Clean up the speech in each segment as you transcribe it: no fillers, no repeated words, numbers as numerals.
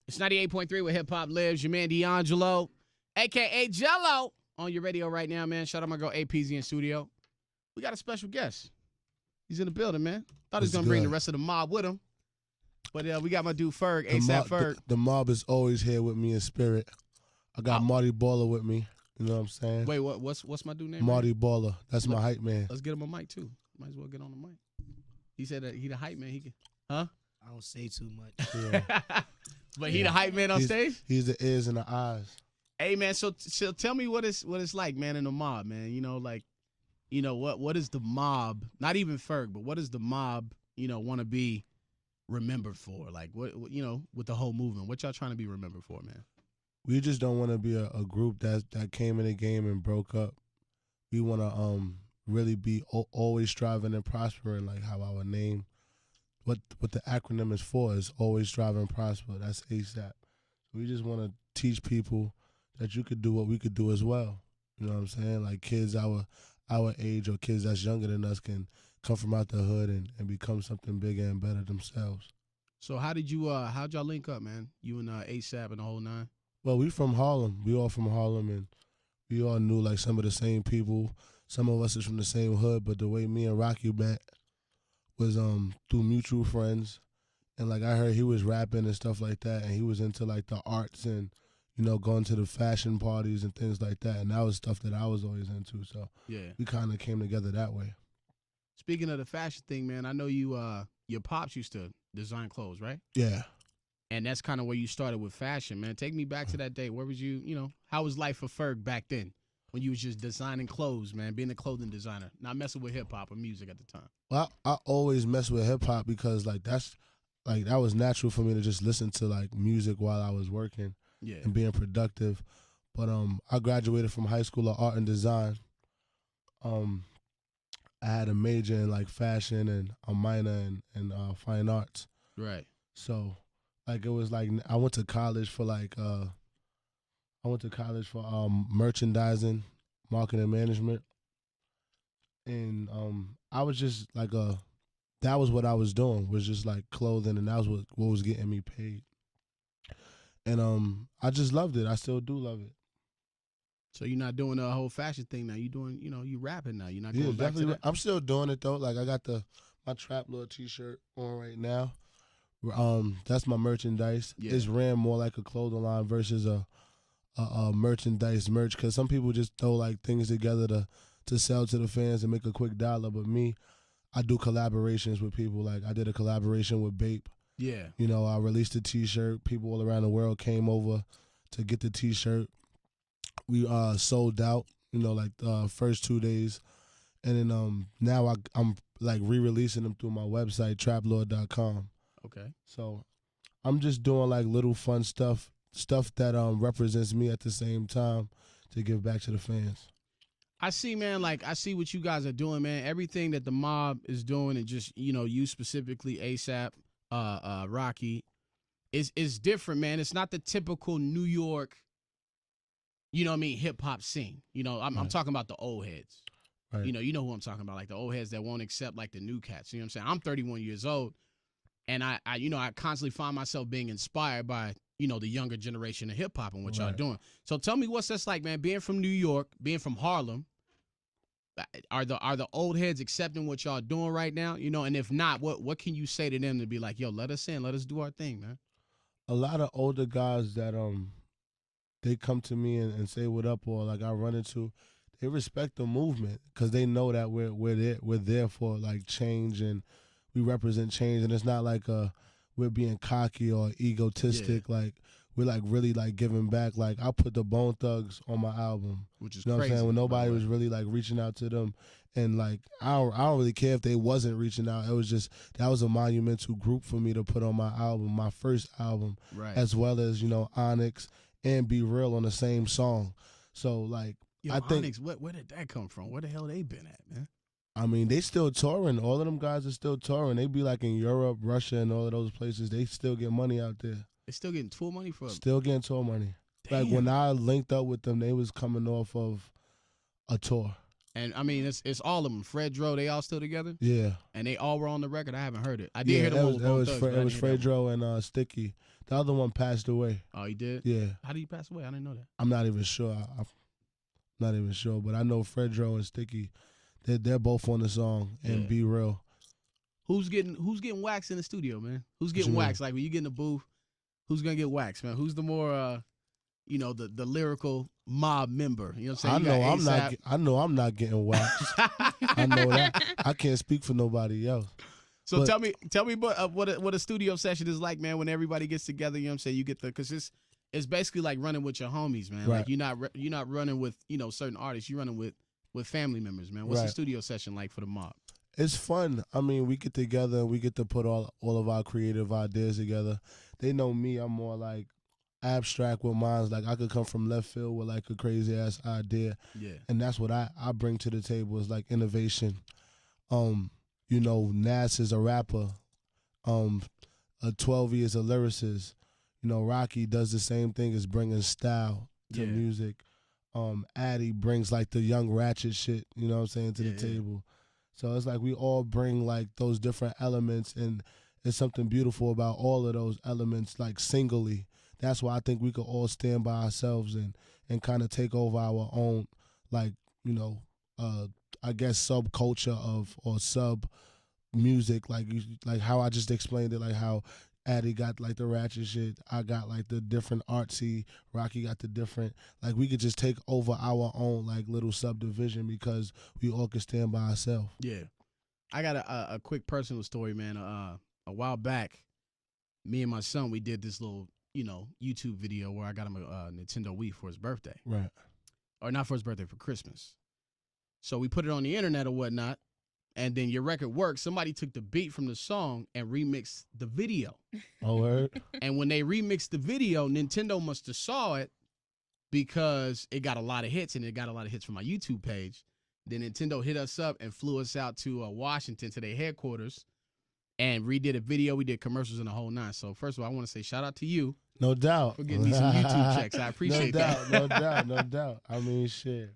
It's 98.3 where hip hop lives. Your man Deongello, a.k.a. Jello, on your radio right now, man. Shout out my girl APZ in studio. We got a special guest. He's in the building, man. Thought he was going to bring the rest of the mob with him. But we got my dude Ferg, A AP Ferg. The mob is always here with me in spirit. I got Marty Baller with me. You know what I'm saying? Wait, what's my dude name? Marty Baller. That's my hype man. Let's get him a mic, too. Might as well get on the mic. He said that he the hype man. He can, huh? I don't say too much. Yeah. But he the hype man on stage? He's the ears and the eyes. Hey, man, so tell me what it's like, man, in the mob, man. You know, like, you know, what is the mob, not even Ferg, but what does the mob, you know, want to be remembered for? Like, what, you know, with the whole movement, what y'all trying to be remembered for, man? We just don't want to be a group that came in the game and broke up. We want to really be always striving and prospering, like how our name, what the acronym is for is always strive and prosper. That's ASAP. We just want to teach people that you could do what we could do as well. You know what I'm saying? Like kids our age or kids that's younger than us can come from out the hood and become something bigger and better themselves. So how'd y'all link up, man? You and ASAP and the whole nine? Well, we from Harlem. We all from Harlem, and we all knew like some of the same people. Some of us is from the same hood, but the way me and Rocky met was through mutual friends. And like I heard he was rapping and stuff like that, and he was into like the arts and, you know, going to the fashion parties and things like that. And that was stuff that I was always into. So yeah, we kind of came together that way. Speaking of the fashion thing, man, I know you your pops used to design clothes, right? Yeah. And that's kind of where you started with fashion, man. Take me back to that day. Where was you, you know, how was life for Ferg back then when you was just designing clothes, man, being a clothing designer, not messing with hip-hop or music at the time? Well, I always mess with hip-hop because, like, that was natural for me to just listen to, like, music while I was working and being productive. But I graduated from high school of art and design. I had a major in, like, fashion and a minor in fine arts. Right. So, like, it was like I went to college for merchandising, marketing and management. And I was just like that was what I was doing, was just like clothing, and that was what was getting me paid. And I just loved it. I still do love it. So you're not doing the whole fashion thing now. You doing, you know, you rapping now. You're not going back to that? I'm still doing it though. Like I got my Trap Lord t-shirt on right now. That's my merchandise. Yeah. It's ran more like a clothing line versus a merchandise merch, because some people just throw like things together to sell to the fans and make a quick dollar. But me, I do collaborations with people. Like I did a collaboration with Bape. Yeah. You know, I released a t-shirt. People all around the world came over to get the t-shirt. We sold out, you know, like the first 2 days. And then now I'm like re-releasing them through my website, traplord.com. Okay. So I'm just doing like little fun stuff that represents me at the same time to give back to the fans. I see, man, like I see what you guys are doing, man. Everything that the mob is doing, and just, you know, you specifically, ASAP, Rocky, is different, man. It's not the typical New York, you know what I mean, hip hop scene. You know, I'm talking about the old heads. Right. You know who I'm talking about, like the old heads that won't accept like the new cats. You know what I'm saying? I'm 31 years old. And I constantly find myself being inspired by, you know, the younger generation of hip hop and what y'all doing. So tell me what's that's like, man, being from New York, being from Harlem. Are the old heads accepting what y'all doing right now? You know, and if not, what can you say to them to be like, yo, let us in, let us do our thing, man? A lot of older guys that they come to me and say what up, or like I run into, they respect the movement because they know that we're there for like change, and we represent change, and it's not like we're being cocky or egotistic. Yeah. Like we're like really like giving back. Like I put the Bone Thugs on my album, which is you know crazy, what I'm saying, when nobody was really like reaching out to them, and like I don't really care if they wasn't reaching out. It was just that was a monumental group for me to put on my album, my first album, as well as, you know, Onyx and Be Real on the same song. So like I think Onyx, where did that come from? Where the hell they been at, man? I mean, they still touring. All of them guys are still touring. They be like in Europe, Russia, and all of those places. They still get money out there. They still getting tour money for them? Still getting tour money. Damn. Like when I linked up with them, they was coming off of a tour. And I mean, it's all of them. Fred Dro, they all still together. Yeah. And they all were on the record. I haven't heard it. I did hear the one with Bone Thugs. It was Fred Dro and Sticky. The other one passed away. Oh, he did? Yeah. How did he pass away? I didn't know that. I'm not even sure. I'm not even sure, but I know Fred Dro and Sticky. They're both on the song and Be Real. Who's getting waxed in the studio, man? Who's getting waxed? Like when you get in the booth, who's gonna get waxed, man? Who's the more the lyrical mob member? You know what I'm saying? I know I'm not getting waxed. I know that. I can't speak for nobody else. So tell me what a studio session is like, man, when everybody gets together, you know what I'm saying? You get because it's basically like running with your homies, man. Right. Like you're not running with, certain artists, you're running with family members, man. What's the studio session like for the mob? It's fun. I mean, we get together and we get to put all of our creative ideas together. They know me. I'm more like abstract with mine. Like I could come from left field with like a crazy ass idea. Yeah. And that's what I bring to the table is like innovation. Nas is a rapper. 12 is a lyricist. Rocky does the same thing as bringing style to music. Addy brings like the young ratchet shit, you know what I'm saying, to the table. So it's like we all bring like those different elements, and it's something beautiful about all of those elements like singly. That's why I think we could all stand by ourselves and kind of take over our own like, I guess subculture or sub music, like how I just explained it, like how Addy got like the ratchet shit, I got like the different artsy, Rocky got the different, like we could just take over our own like little subdivision because we all can stand by ourselves. Yeah. I got a quick personal story, man. A while back, me and my son, we did this little, YouTube video where I got him a Nintendo Wii for his birthday. Right. Or not for his birthday, for Christmas. So we put it on the internet or whatnot, and then your record worked. Somebody took the beat from the song and remixed the video. Oh, word. And when they remixed the video, Nintendo must have saw it because it got a lot of hits, and it got a lot of hits from my YouTube page. Then Nintendo hit us up and flew us out to Washington to their headquarters and redid a video. We did commercials and the whole nine. So first of all, I want to say shout out to you. No doubt. For getting me some YouTube checks. I appreciate that. No doubt. I mean, shit.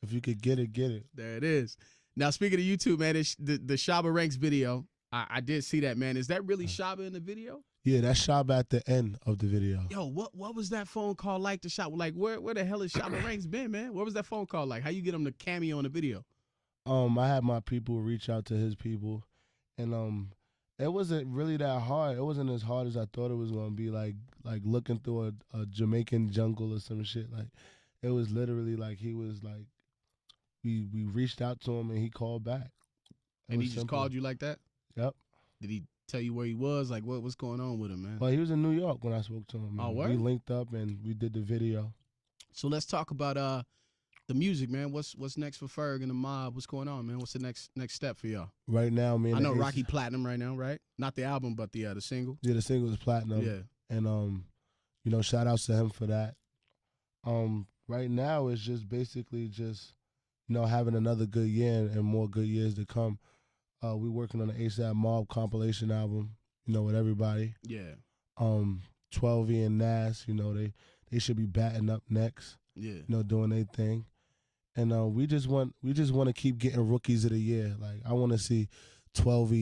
If you could get it, get it. There it is. Now, speaking of YouTube, man, the Shabba Ranks video, I did see that, man. Is that really Shabba in the video? Yeah, that's Shabba at the end of the video. Yo, what was that phone call like to Shabba? Like, where the hell has Shabba Ranks been, man? What was that phone call like? How you get him to cameo in the video? I had my people reach out to his people, and it wasn't really that hard. It wasn't as hard as I thought it was gonna be. Like looking through a Jamaican jungle or some shit. Like, it was literally like he was like. We reached out to him and he called back. And he just called you like that? Yep. Did he tell you where he was? Like, what's going on with him, man? Well, he was in New York when I spoke to him. Man. Oh, word? We linked up and we did the video. So let's talk about the music, man. What's next for Ferg and the mob? What's going on, man? What's the next step for y'all? Right now, man. I know Rocky Platinum right now, right? Not the album, but the single. Yeah, the single is platinum. Yeah. And shout outs to him for that. Right now it's just basically just having another good year and more good years to come. We working on an ASAP Mob compilation album, with everybody. Yeah. 12 and Nas, they should be batting up next. Yeah. Doing their thing. And we just want to keep getting rookies of the year. Like, I want to see 12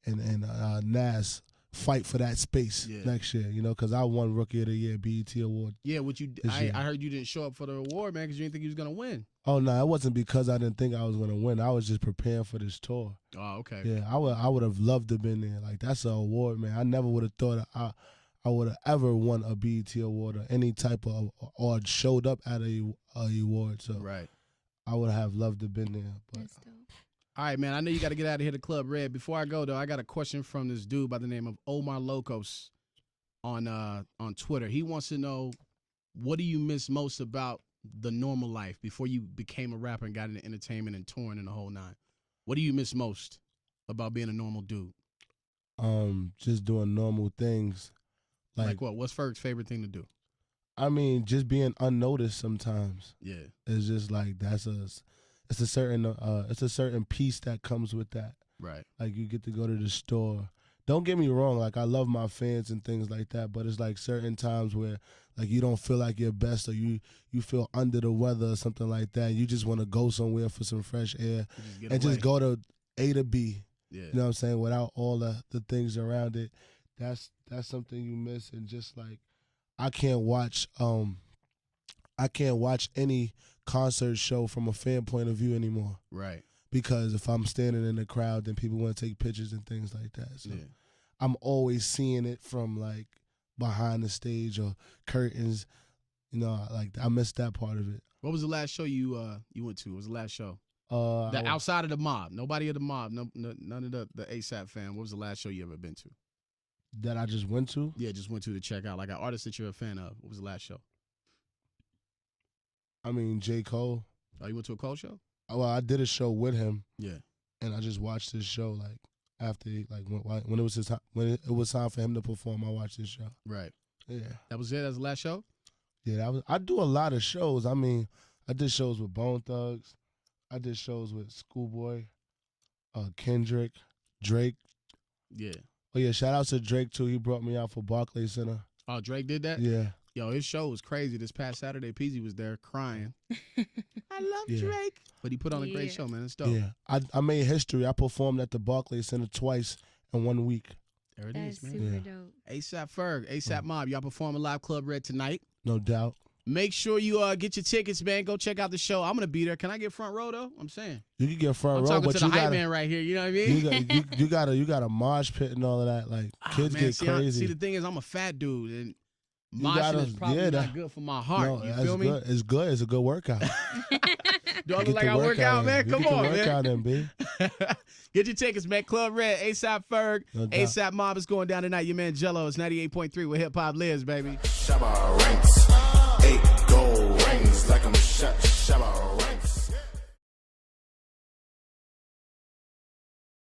and Nas fight for that space next year, because I won Rookie of the Year BET Award. Yeah, I heard you didn't show up for the award, man, because you didn't think you was going to win. Oh, no, it wasn't because I didn't think I was going to win. I was just preparing for this tour. Oh, okay. Yeah, I would have loved to have been there. Like, that's an award, man. I never would have thought I would have ever won a BET Award or any type of, or showed up at a award. So right. I would have loved to have been there. But. That's dope. All right, man, I know you got to get out of here to Club Red. Before I go, though, I got a question from this dude by the name of Omar Locos on Twitter. He wants to know, what do you miss most about the normal life before you became a rapper and got into entertainment and touring and the whole nine? What do you miss most about being a normal dude? Just doing normal things. Like what? What's Ferg's favorite thing to do? I mean, just being unnoticed sometimes. Yeah. It's just like it's a certain peace that comes with that. Right. Like, you get to go to the store. Don't get me wrong, like, I love my fans and things like that, but it's like certain times where, like you don't feel like your best, or you feel under the weather or something like that. You just want to go somewhere for some fresh air and just go to A to B. Yeah. You know what I'm saying? Without all the things around it. That's something you miss. And just like I can't watch any concert show from a fan point of view anymore. Right. Because if I'm standing in the crowd, then people want to take pictures and things like that. So Yeah. I'm always seeing it from like behind the stage or curtains. You know, like I missed that part of it. What was the last show you went to? What was the last show? Outside of the mob. Nobody of the mob. None of the ASAP fam. What was the last show you ever been to? That I just went to? Yeah, just went to check out. Like an artist that you're a fan of. What was the last show? I mean, J. Cole. Oh, you went to a Cole show? Well, I did a show with him. Yeah. And I just watched this show like after when it was his time, when it was time for him to perform. I watched this show. Right. Yeah. That was it. That was the last show. Yeah, I do a lot of shows. I mean, I did shows with Bone Thugs. I did shows with Schoolboy, Kendrick, Drake. Yeah. Oh yeah, shout out to Drake too. He brought me out for Barclays Center. Oh, Drake did that? Yeah. Yo, his show was crazy. This past Saturday, Peasy was there crying. I love Drake. But he put on a great show, man. It's dope. Yeah. I made history. I performed at the Barclays Center twice in 1 week. There it That's is, man. super dope. ASAP Ferg, ASAP Mob. Y'all performing Live Club Red tonight. No doubt. Make sure you get your tickets, man. Go check out the show. I'm gonna be there. Can I get front row though? I'm saying. You can get front I'm row, talking but to the you hype gotta, man right here. You know what I mean? you got a mosh pit and all of that. Like kids man, get crazy. See, the thing is, I'm a fat dude, and moshing is probably not good for my heart. No, you feel me? Good. It's good. It's a good workout. Do I look like I work out, man? Come on, man. Work out in, B. Get your tickets, man. Club Red, ASAP Ferg, ASAP Mob is going down tonight. Your man Jello is 98.3 where hip hop lives, baby. Shabba ranks, 8 gold rings like I'm a Shabba ranks.